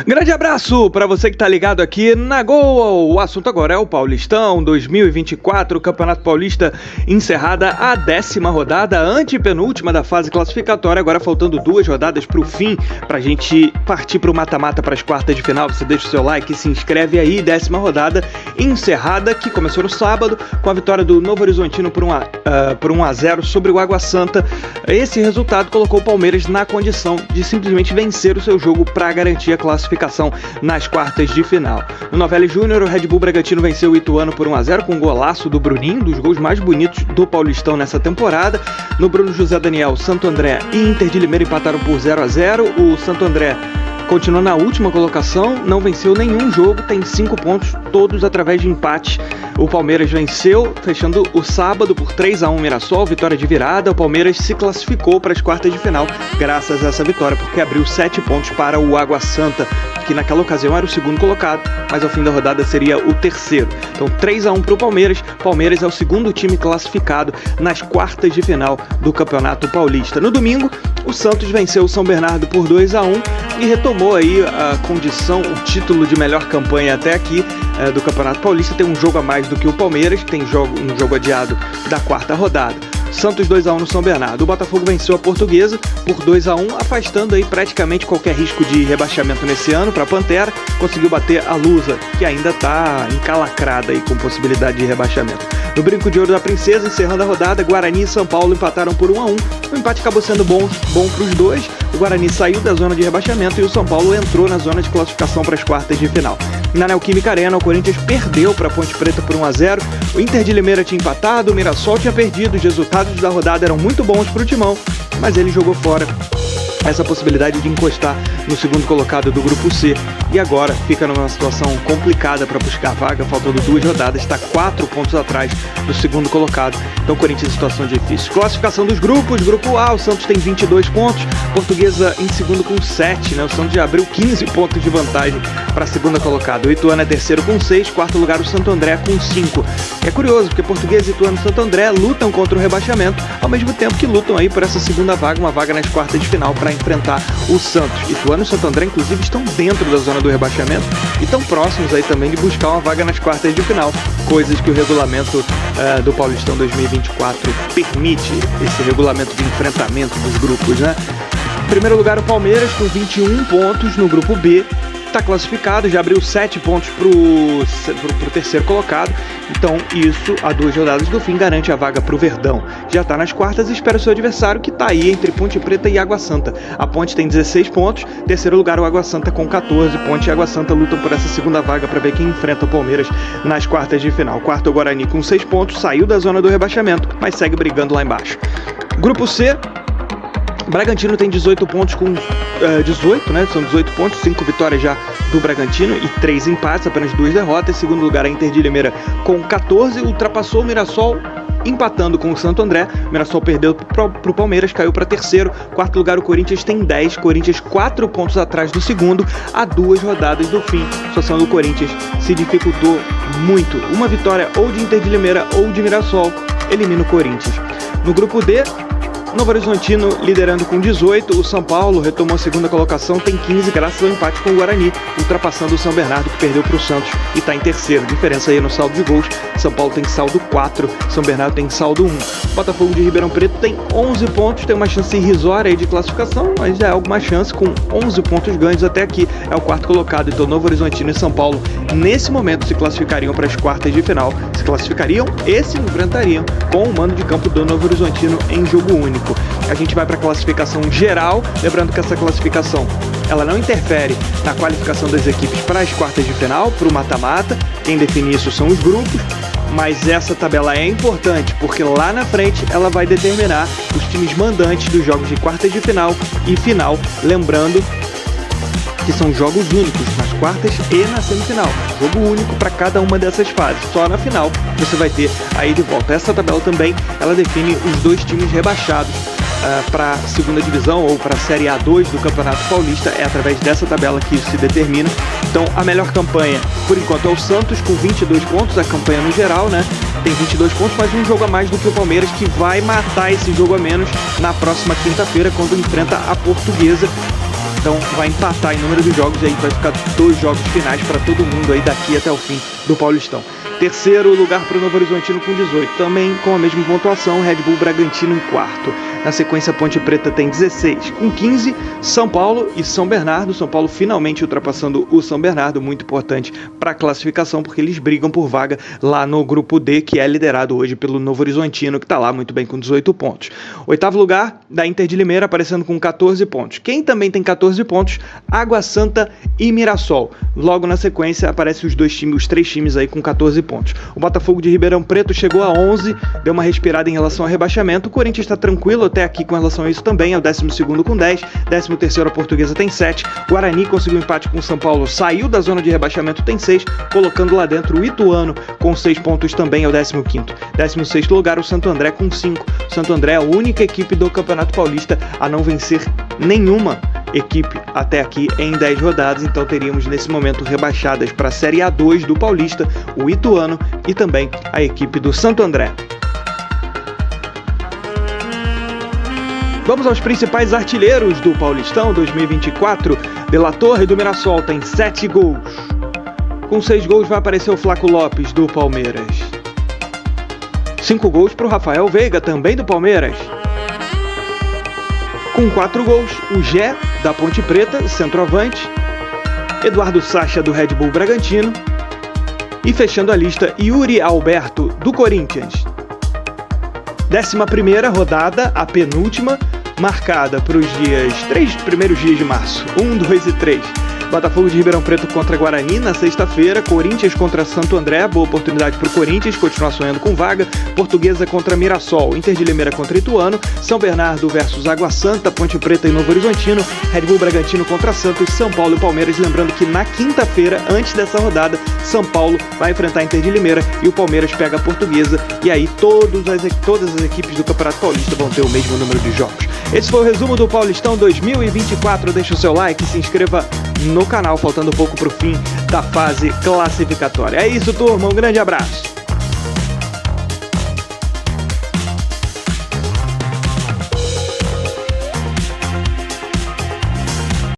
Grande abraço para você que tá ligado aqui na Gol. O assunto agora é o Paulistão 2024, Campeonato Paulista encerrada a 10ª rodada, antepenúltima da fase classificatória, agora faltando 2 rodadas pro fim, pra gente partir pro mata-mata para as quartas de final. Você deixa o seu like e se inscreve aí, 10ª rodada encerrada, que começou no sábado com a vitória do Novo Horizontino por 1-0 sobre o Água Santa. Esse resultado colocou o Palmeiras na condição de simplesmente vencer o seu jogo para garantir a classificação nas quartas de final. No Novelli Júnior, o Red Bull Bragantino venceu o Ituano por 1-0 com um golaço do Bruninho, dos gols mais bonitos do Paulistão nessa temporada. No Bruno José Daniel, Santo André e Inter de Limeira empataram por 0-0. O Santo André continua na última colocação, não venceu nenhum jogo, tem 5 pontos, todos através de empate. O Palmeiras venceu, fechando o sábado por 3-1 Mirassol, vitória de virada. O Palmeiras se classificou para as quartas de final graças a essa vitória, porque abriu 7 pontos para o Água Santa, que naquela ocasião era o segundo colocado, mas ao fim da rodada seria o terceiro. Então 3-1 para o Palmeiras. Palmeiras é o segundo time classificado nas quartas de final do Campeonato Paulista. No domingo, o Santos venceu o São Bernardo por 2-1 e retomou aí a condição, o título de melhor campanha até aqui do Campeonato Paulista. Tem um jogo a mais do que o Palmeiras, tem um jogo adiado da quarta rodada. Santos 2-1 no São Bernardo. O Botafogo venceu a Portuguesa por 2-1, afastando aí praticamente qualquer risco de rebaixamento nesse ano para a Pantera. Conseguiu bater a Lusa, que ainda está encalacrada aí com possibilidade de rebaixamento. No Brinco de Ouro da Princesa, encerrando a rodada, Guarani e São Paulo empataram por 1-1. O empate acabou sendo bom para os dois. O Guarani saiu da zona de rebaixamento e o São Paulo entrou na zona de classificação para as quartas de final. Na Neoquímica Arena, o Corinthians perdeu para a Ponte Preta por 1-0. O Inter de Limeira tinha empatado, o Mirassol tinha perdido. Os resultados da rodada eram muito bons para o Timão, mas ele jogou fora essa possibilidade de encostar no segundo colocado do Grupo C e agora fica numa situação complicada para buscar vaga, faltando 2 rodadas, está 4 pontos atrás do segundo colocado. Então, Corinthians em situação difícil. Classificação dos grupos: Grupo A, o Santos tem 22 pontos, Portuguesa em segundo com 7, né? O Santos já abriu 15 pontos de vantagem para a segunda colocada. O Ituano é terceiro com 6, quarto lugar o Santo André com 5. É curioso, porque Portuguesa, Ituano e Santo André lutam contra o rebaixamento, ao mesmo tempo que lutam aí por essa segunda vaga, uma vaga nas quartas de final para enfrentar o Santos. Ituano e Santo André, inclusive, estão dentro da zona do rebaixamento e estão próximos aí também de buscar uma vaga nas quartas de final, coisas que o regulamento do Paulistão 2024 permite, esse regulamento de enfrentamento dos grupos, né? Em primeiro lugar, o Palmeiras com 21 pontos no Grupo B. Está classificado, já abriu 7 pontos pro terceiro colocado, então isso, a 2 rodadas do fim, garante a vaga pro Verdão. Já está nas quartas e espera o seu adversário, que está aí entre Ponte Preta e Água Santa. A Ponte tem 16 pontos, terceiro lugar o Água Santa com 14, Ponte e Água Santa lutam por essa segunda vaga para ver quem enfrenta o Palmeiras nas quartas de final. Quarto, o Guarani com 6 pontos, saiu da zona do rebaixamento, mas segue brigando lá embaixo. Grupo C, Bragantino tem 18 pontos com 18, né? São 18 pontos, 5 vitórias já do Bragantino e 3 empates, apenas 2 derrotas. Em segundo lugar, a Inter de Limeira com 14, ultrapassou o Mirassol empatando com o Santo André. O Mirassol perdeu pro Palmeiras, caiu para terceiro. Quarto lugar, o Corinthians tem 10, Corinthians 4 pontos atrás do segundo, a 2 rodadas do fim. A situação do Corinthians se dificultou muito. Uma vitória ou de Inter de Limeira ou de Mirassol elimina o Corinthians. No grupo D, Novo Horizontino liderando com 18, o São Paulo retomou a segunda colocação, tem 15 graças ao empate com o Guarani, ultrapassando o São Bernardo, que perdeu para o Santos e está em terceiro. Diferença aí no saldo de gols: São Paulo tem saldo 4, São Bernardo tem saldo 1. Botafogo de Ribeirão Preto tem 11 pontos, tem uma chance irrisória aí de classificação, mas já é alguma chance, com 11 pontos ganhos até aqui, é o quarto colocado. Então Novo Horizontino e São Paulo nesse momento se classificariam para as quartas de final, se classificariam e se enfrentariam com o mando de campo do Novo Horizontino em jogo único. A gente vai para a classificação geral, lembrando que essa classificação ela não interfere na qualificação das equipes para as quartas de final, para o mata-mata. Quem define isso são os grupos, mas essa tabela é importante porque lá na frente ela vai determinar os times mandantes dos jogos de quartas de final e final, lembrando que são jogos únicos nas quartas e na semifinal, jogo único para cada uma dessas fases. Só na final você vai ter aí de volta. Essa tabela também ela define os 2 times rebaixados para a segunda divisão ou para a Série A2 do Campeonato Paulista. É através dessa tabela que isso se determina. Então a melhor campanha por enquanto é o Santos com 22 pontos, a campanha no geral, né? Tem 22 pontos, mas um jogo a mais do que o Palmeiras, que vai matar esse jogo a menos na próxima quinta-feira, quando enfrenta a Portuguesa. então vai empatar em número de jogos e aí vai ficar 2 jogos finais para todo mundo aí daqui até o fim do Paulistão. Terceiro lugar para o Novo Horizontino com 18, também com a mesma pontuação, Red Bull Bragantino em quarto. Na sequência, Ponte Preta tem 16. Com 15, São Paulo e São Bernardo. São Paulo finalmente ultrapassando o São Bernardo, muito importante para a classificação, porque eles brigam por vaga lá no grupo D, que é liderado hoje pelo Novo Horizontino, que está lá muito bem com 18 pontos. Oitavo lugar, da Inter de Limeira, aparecendo com 14 pontos. Quem também tem 14 pontos? Água Santa e Mirassol. Logo na sequência, aparecem os 3 times aí com 14 pontos. O Botafogo de Ribeirão Preto chegou a 11, deu uma respirada em relação ao rebaixamento. O Corinthians está tranquilo até aqui com relação a isso também, é o 12º com 10, 13º a Portuguesa tem 7, Guarani conseguiu empate com o São Paulo, saiu da zona de rebaixamento, tem 6, colocando lá dentro o Ituano com 6 pontos também, é o 15º. 16º lugar o Santo André com 5, o Santo André é a única equipe do Campeonato Paulista a não vencer nenhuma equipe até aqui em 10 rodadas, então teríamos nesse momento rebaixadas para a Série A2 do Paulista, o Ituano e também a equipe do Santo André. Vamos aos principais artilheiros do Paulistão 2024. De La Torre do Mirassol tem 7 gols. Com 6 gols vai aparecer o Flaco Lopes do Palmeiras. 5 gols para o Rafael Veiga, também do Palmeiras. Com 4 gols, o Gé da Ponte Preta, centroavante. Eduardo Sacha do Red Bull Bragantino. E fechando a lista, Yuri Alberto do Corinthians. 11ª rodada, a penúltima, marcada para os 3 primeiros dias de março, 1, 2 e 3. Botafogo de Ribeirão Preto contra Guarani na sexta-feira, Corinthians contra Santo André, boa oportunidade para o Corinthians, continuar sonhando com vaga, Portuguesa contra Mirassol, Inter de Limeira contra Ituano, São Bernardo versus Água Santa, Ponte Preta e Novo Horizontino, Red Bull Bragantino contra Santos, São Paulo e Palmeiras. Lembrando que na quinta-feira, antes dessa rodada, São Paulo vai enfrentar a Inter de Limeira e o Palmeiras pega a Portuguesa, e aí todas as equipes do Campeonato Paulista vão ter o mesmo número de jogos. Esse foi o resumo do Paulistão 2024, deixa o seu like e se inscreva no canal, faltando pouco para o fim da fase classificatória. É isso, turma, um grande abraço!